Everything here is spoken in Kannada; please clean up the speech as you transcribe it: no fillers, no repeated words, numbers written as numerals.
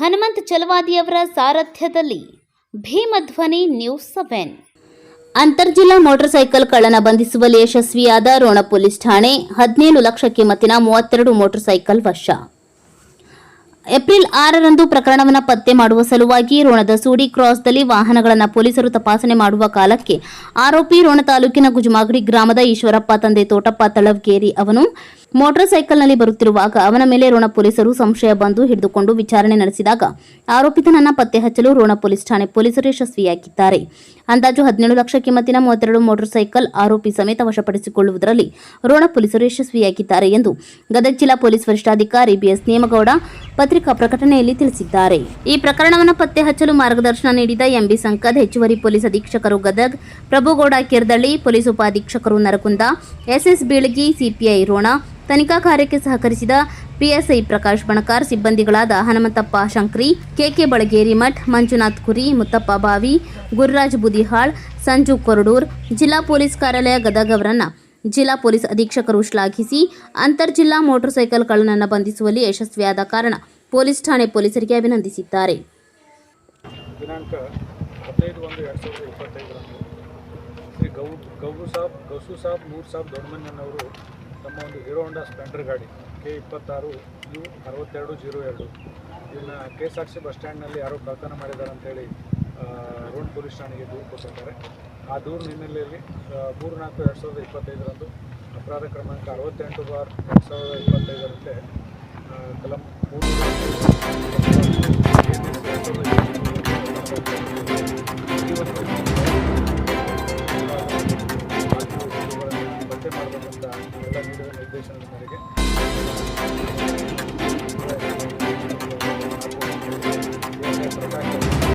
ಹನುಮಂತ್ ಚಲವಾದಿಯವರ ಸಾರಥ್ಯದಲ್ಲಿ ಭೀಮಧ್ವನಿ ನ್ಯೂಸ್ 7. ಅಂತರ್ಜಿಲ್ಲಾ ಮೋಟಾರ್ ಸೈಕಲ್ ಕಳ್ಳನ ಬಂಧಿಸುವಲ್ಲಿ ಯಶಸ್ವಿಯಾದ ರೋಣ ಪೊಲೀಸ್ ಠಾಣೆ. 17 ಲಕ್ಷ ಕಿಮ್ಮತ್ತಿನ 32 ಮೋಟಾರ್ ಸೈಕಲ್ ವಶ. ಏಪ್ರಿಲ್ 6ರಂದು ಪ್ರಕರಣವನ್ನು ಪತ್ತೆ ಮಾಡುವ ಸಲುವಾಗಿ ರೋಣದ ಸೂಡಿ ಕ್ರಾಸ್ದಲ್ಲಿ ವಾಹನಗಳನ್ನು ಪೊಲೀಸರು ತಪಾಸಣೆ ಮಾಡುವ ಕಾಲಕ್ಕೆ ಆರೋಪಿ ರೋಣ ತಾಲೂಕಿನ ಗುಜಮಾಗಡಿ ಗ್ರಾಮದ ಈಶ್ವರಪ್ಪ ತಂದೆ ತೋಟಪ್ಪ ತಳವಗೇರಿ ಅವನು ಮೋಟಾರ್ ಸೈಕಲ್ನಲ್ಲಿ ಬರುತ್ತಿರುವಾಗ ಅವನ ಮೇಲೆ ರೋಣ ಪೊಲೀಸರು ಸಂಶಯ ಬಂದು ಹಿಡಿದುಕೊಂಡು ವಿಚಾರಣೆ ನಡೆಸಿದಾಗ ಆರೋಪಿತನನ್ನ ಪತ್ತೆ ಹಚ್ಚಲು ರೋಣ ಪೊಲೀಸ್ ಠಾಣೆ ಪೊಲೀಸರು ಯಶಸ್ವಿಯಾಗಿದ್ದಾರೆ. ಅಂದಾಜು 17 ಲಕ್ಷ ಕಿಮ್ಮತ್ತಿನ 32 ಮೋಟಾರ್ ಸೈಕಲ್ ಆರೋಪಿ ಸಮೇತ ವಶಪಡಿಸಿಕೊಳ್ಳುವುದರಲ್ಲಿ ರೋಣ ಪೊಲೀಸರು ಯಶಸ್ವಿಯಾಗಿದ್ದಾರೆ ಎಂದು ಗದಗ ಜಿಲ್ಲಾ ಪೊಲೀಸ್ ವರಿಷ್ಠಾಧಿಕಾರಿ ಬಿಎಸ್ ನೇಮಗೌಡ ಪತ್ರಿಕಾ ಪ್ರಕಟಣೆಯಲ್ಲಿ ತಿಳಿಸಿದ್ದಾರೆ. ಈ ಪ್ರಕರಣವನ್ನು ಪತ್ತೆ ಹಚ್ಚಲು ಮಾರ್ಗದರ್ಶನ ನೀಡಿದ ಎಂಬಿ ಸಂಕದ್, ಹೆಚ್ಚುವರಿ ಪೊಲೀಸ್ ಅಧೀಕ್ಷಕರು ಗದಗ್, ಪ್ರಭುಗೌಡ ಕಿರ್ದಳ್ಳಿ, ಪೊಲೀಸ್ ಉಪಾಧೀಕ್ಷಕರು ನರಕುಂದ, ಎಸ್ಎಸ್ ಬೀಳಗಿ, ಸಿಪಿಐ ರೋಣ, ತನಿಖಾ ಕಾರ್ಯಕ್ಕೆ ಸಹಕರಿಸಿದ ಪಿಎಸ್ಐ ಪ್ರಕಾಶ್ ಬಣಕಾರ್, ಸಿಬ್ಬಂದಿಗಳಾದ ಹನುಮಂತಪ್ಪ ಶಂಕ್ರಿ, ಕೆಕೆ ಬಳಗೇರಿ ಮಠ್, ಮಂಜುನಾಥ್ ಕುರಿ, ಮುತ್ತಪ್ಪ ಬಾವಿ, ಗುರುರಾಜ್ ಬುದಿಹಾಳ್, ಸಂಜು ಕೊರಡೂರ್, ಜಿಲ್ಲಾ ಪೊಲೀಸ್ ಕಾರ್ಯಾಲಯ ಗದಗ ಅವರನ್ನ ಜಿಲ್ಲಾ ಪೊಲೀಸ್ ಅಧೀಕ್ಷಕರು ಶ್ಲಾಘಿಸಿ ಅಂತರ್ಜಿಲ್ಲಾ ಮೋಟಾರ್ ಸೈಕಲ್ ಕಳ್ಳನನ್ನು ಬಂಧಿಸುವಲ್ಲಿ ಯಶಸ್ವಿಯಾದ ಕಾರಣ ಪೊಲೀಸ್ ಠಾಣೆ ಪೊಲೀಸರಿಗೆ ಅಭಿನಂದಿಸಿದ್ದಾರೆ. ದಿನಾಂಕ 15/1/2025 ಶ್ರೀ ಗೌಸು ಸಾಬ್ ನೂರ್ ಸಾಬ್ ದೊಡ್ಡಮಣ್ಣನವರು ತಮ್ಮ ಒಂದು ಹೀರೋ ಹೋಂಡಾ ಸ್ಪ್ಲೆಂಡರ್ ಗಾಡಿ K26U6202 ಇದನ್ನು KSRTC ಬಸ್ ಸ್ಟ್ಯಾಂಡ್ನಲ್ಲಿ ಯಾರೋ ಕಳ್ತನ ಮಾಡಿದ್ದಾರೆ ಅಂತೇಳಿ ರೋಣ ಪೊಲೀಸ್ ಠಾಣೆಗೆ ದೂರು ಕೊಟ್ಟಿದ್ದಾರೆ. ಆ ದೂರು ಹಿನ್ನೆಲೆಯಲ್ಲಿ 3/4/2025 ಅಪರಾಧ ಕ್ರಮಾಂಕ 68/2025 ಕಲಂ 3 ಪತ್ತೆ ಮಾಡಬೇಕಂತ ಎಲ್ಲ ನೀಡಿದ ನಿರ್ದೇಶನದ ಮೇರೆಗೆ